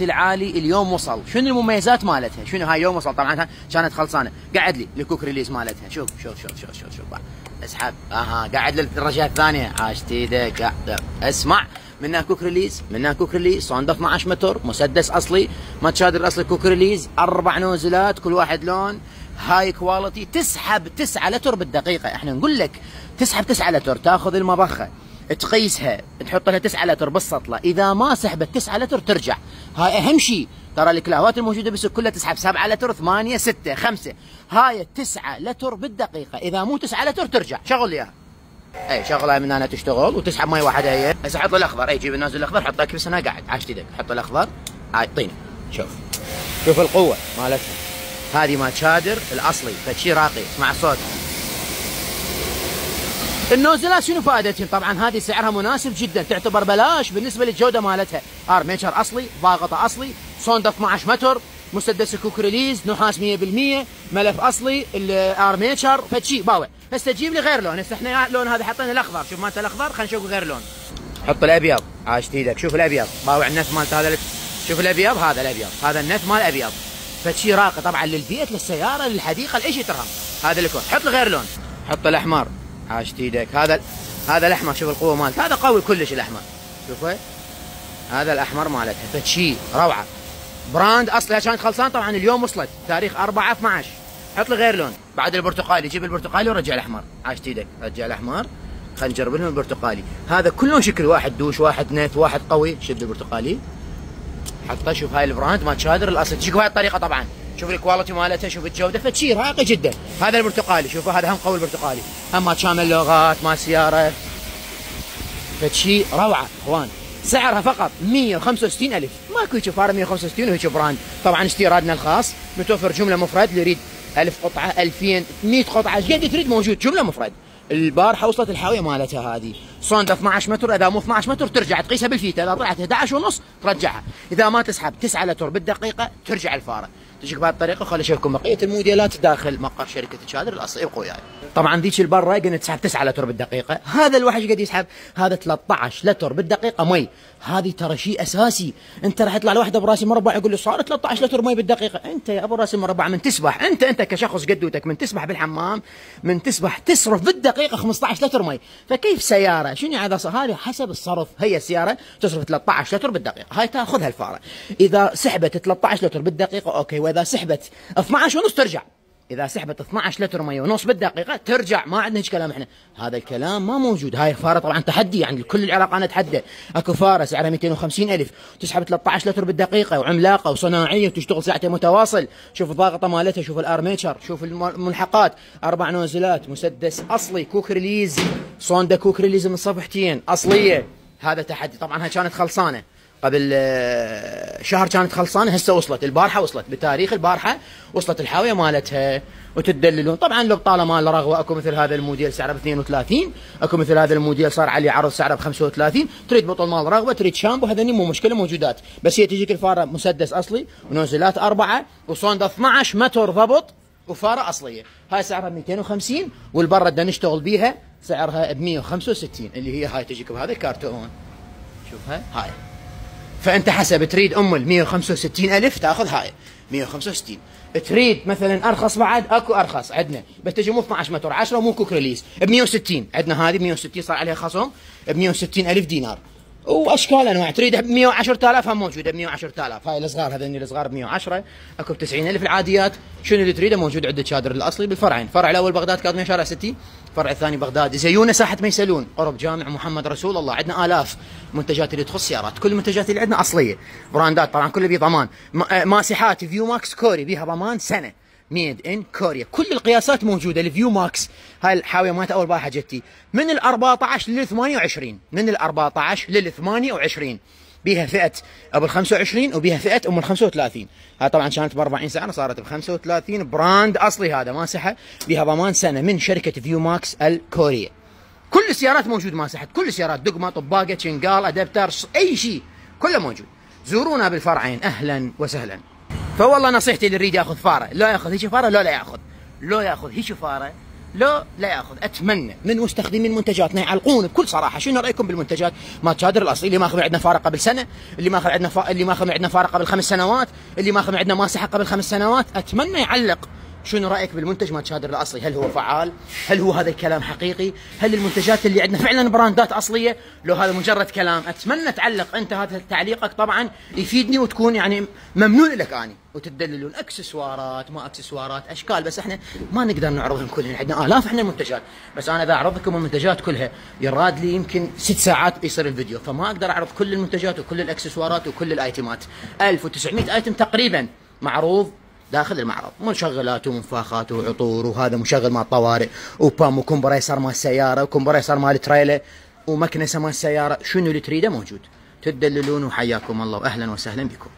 العالي اليوم وصل. شنو المميزات مالتها؟ شنو هاي اليوم وصل؟ طبعا كانت خلصانه. قعد لي الكوك ريليز مالتها. شوف شوف شوف شوف شوف شوف اسحب. قاعد للدرجه الثانيه. عاشت ايدك. اسمع، منها كوك ريليز، منها كوك ريليز صوندا 12 متر، مسدس اصلي، ما تشادر الاصلي، كوك ريليز، 4 نوزلات كل واحد لون، هاي كواليتي. تسحب 9 لتر بالدقيقه. احنا نقول لك تسحب 9 لتر، تاخذ المبخه تقيسها، تحط لها 9 لتر بالسطله، اذا ما سحبت 9 لتر ترجع. هاي اهم شيء. ترى الكلاوات الموجوده بالسوق كلها تسحب 7 لتر، 8، 6، 5. هاي 9 لتر بالدقيقه، اذا مو 9 لتر ترجع. شغل اياها. اي شغلها من هنا تشتغل وتسحب مي واحده هي. هسه حط الاخضر. اي جيب النازل الاخضر، حطه كبس هنا قاعد. عاشت ايدك. حط الاخضر. اعطيني. شوف شوف القوه مالتها. هذه ما تشادر الاصلي، فشي راقي. اسمع الصوت. النوزلات شنو فائدتهم؟ طبعا هذه سعرها مناسب جدا، تعتبر بلاش بالنسبه للجوده مالتها. ارميتشر اصلي، ضاغطه اصلي، صوندا 12 متر، مسدس كوك ريليز، نحاس 100%، ملف اصلي، الارميتشر، فشي باوع. هسه تجيب لي غير لون. هسه احنا لون هذا حطينا الاخضر. شوف مالته الاخضر، خلينا نشوف غير لون. حط الابيض. عاشت ايدك. شوف الابيض، باوع النث مالته هذا. شوف الابيض، هذا الابيض، هذا النث مال الابيض. فشي راقي طبعا للبيت، للسياره، للحديقه، لاي شيء ترهم. هذا الكون. حط لي غير لون. حط الاحمر. عاشت ايدك. هذا الاحمر. شوف القوه مالته، هذا قوي كلش الاحمر. شوفه، هذا الاحمر مالتها فتشي روعه. براند اصلها كانت خلصان طبعا اليوم وصلت تاريخ 4/12. حط لي غير لون. بعد البرتقالي، جيب البرتقالي ورجع الاحمر. عاشت ايدك. رجع الاحمر. خلينا نجرب لهم البرتقالي. هذا كلهم شكل واحد، دوش واحد، نت واحد، قوي. شد البرتقالي. حطه. شوف هاي البراند ما تشادر الاصل. تجيك بهاي الطريقه طبعا. شوف الكواليتي مالتها، شوف الجوده، فشي راقي جدا. هذا البرتقالي، شوفوا هذا هم قوي البرتقالي، هم ما شامل لوغات، ما سياره، فشي روعه اخوان. سعرها فقط 165,000. ماكو هيك فاره 165 وهيك براند. طبعا استيرادنا الخاص، متوفر جمله مفرد، اللي يريد 1000 قطعه، 2000، 100 قطعه، ايش قد تريد موجود، جمله مفرد. البارحه وصلت الحاويه مالتها هذه صوندا 12 متر، اذا مو 12 متر ترجع تقيسها بالفيته، اذا طلعت 11 ونص ترجعها، اذا ما تسحب 9 لتر بالدقيقه ترجع الفاره. تجيك بهذه الطريقه. خلي اشوفكم بقيه الموديلات داخل مقر شركه تشادر الاصلي. ابقوا وياي. طبعا ذيك البرة قلنا تسحب 9 لتر بالدقيقه، هذا الوحش قد يسحب هذا 13 لتر بالدقيقه مي. هذه ترى شيء اساسي. انت راح يطلع لواحد ابو راس مربع يقول له صار 13 لتر مي بالدقيقه. انت يا ابو راس مربع من تسبح، انت كشخص قدوتك، من تسبح بالحمام، من تسبح تصرف بالدقيقه 15 لتر مي، فكيف سياره؟ شنو هذا؟ هذه حسب الصرف. هي السياره تصرف 13 لتر بالدقيقه، هاي تاخذها الفاره. اذا سحبت 13 لتر بالدقيقه اوكي، واذا سحبت 12 ونص ترجع. اذا سحبت 12 لتر مي ونص بالدقيقه ترجع. ما عندنا هيك كلام احنا، هذا الكلام ما موجود. هاي فاره طبعا تحدي، يعني كل العراق انا اتحدى. اكو فاره سعرها 250,000 تسحب 13 لتر بالدقيقه، وعملاقه وصناعيه وتشتغل ساعتين متواصل. شوف الضاغطه مالتها، شوف الارميتشر، شوف الملحقات، 4 نوزلات، مسدس اصلي، كوك ريليز، صوندا كوك ريليز من صفحتين اصليه. هذا تحدي. طبعا هاي كانت خلصانه قبل شهر، كانت خلصانه، هسه وصلت البارحه، وصلت بتاريخ البارحه، وصلت الحاويه مالتها وتدللون. طبعا لو بطاله مال رغوه، اكو مثل هذا الموديل سعره ب 32، اكو مثل هذا الموديل صار عليه عرض سعره ب 35. تريد بطل مال رغوه، تريد شامبو، هذني مو مشكله موجودات. بس هي تجيك الفاره مسدس اصلي ونوزلات 4 وصوندا 12 متر ضبط وفاره اصليه. هاي سعرها 250، والبره بدنا نشتغل بيها سعرها ب 165، اللي هي هاي تجيك بهذا الكرتون. شوفها هاي. فانت حسب تريد ال 165,000 تاخذ هاي 165. تريد مثلا ارخص بعد، اكو ارخص عندنا، بس تجي مو 12 متر 10 مو كوك ريليز ب 160. عندنا هذه ب 160 صار عليها خصم ب 160,000 دينار. واشكال انواع. تريد ب 110,000 هم موجوده ب 110,000. هاي الصغار، هذني الصغار ب 110، اكو ب 90,000 العاديات. شنو اللي تريده موجود عند تشادر الاصلي بالفرعين. فرع الاول بغداد كاظميه شارع 60، الفرع الثاني بغداد زيونه ساحه ميسلون قرب جامع محمد رسول الله. عندنا الاف منتجات اللي تخص سيارات، كل المنتجات اللي عندنا اصليه، براندات طبعا كله بيه ضمان. ماسحات فيو ماكس كوري بيها ضمان سنه، ميد ان كوريا، كل القياسات موجوده. الفيو ماكس هاي الحاويه مالتها اول بارحه جتي من ال 14 لل 28، من ال 14 لل 28. بيها فئه ابو ال 25 وبيها فئه ام ال 35. هاي طبعا كانت ب 40 سعر، صارت ب 35. براند اصلي هذا ماسحه، بيها ضمان سنه من شركه فيو ماكس الكوريه. كل السيارات موجود ماسحه، كل السيارات، دقمه، طباقه، شنقال، ادابتر، اي شيء كله موجود. زورونا بالفرعين، اهلا وسهلا. فوالله نصيحتي اللي يريد ياخذ فاره، لا ياخذ هيك فاره، لا ياخذ، لو ياخذ هيك فاره لا ياخذ. اتمنى من مستخدمين منتجاتنا يعلقون بكل صراحه شنو رايكم بالمنتجات مال تشادر الاصلي، اللي ماخذ عندنا فاره قبل سنه، اللي ماخذ عندنا فاره قبل 5 سنوات، اللي ماخذ عندنا ماسحه قبل 5 سنوات. اتمنى يعلق شنو رايك بالمنتج مال تشادر الاصلي، هل هو فعال؟ هل هو هذا الكلام حقيقي؟ هل المنتجات اللي عندنا فعلا براندات اصليه؟ لو هذا مجرد كلام اتمنى تعلق انت. هذا تعليقك طبعا يفيدني وتكون يعني ممنون لك اني، وتدللون اكسسوارات ما اكسسوارات اشكال، بس احنا ما نقدر نعرضهم كلهم، عندنا الاف احنا المنتجات، بس انا اذا اعرض لكم المنتجات كلها يراد لي يمكن 6 ساعات بيصير الفيديو، فما اقدر اعرض كل المنتجات وكل الاكسسوارات وكل الايتمات. 1900 ايتم تقريبا معروض داخل المعرض، منشغلات ومنفاخات وعطور، وهذا مشغل مال الطوارئ، وبام وكمبريسر مال السياره، وكمبريسر مال التريلا، ومكنسه مال السياره، شنو اللي تريده موجود. تدللون وحياكم الله واهلا وسهلا بكم.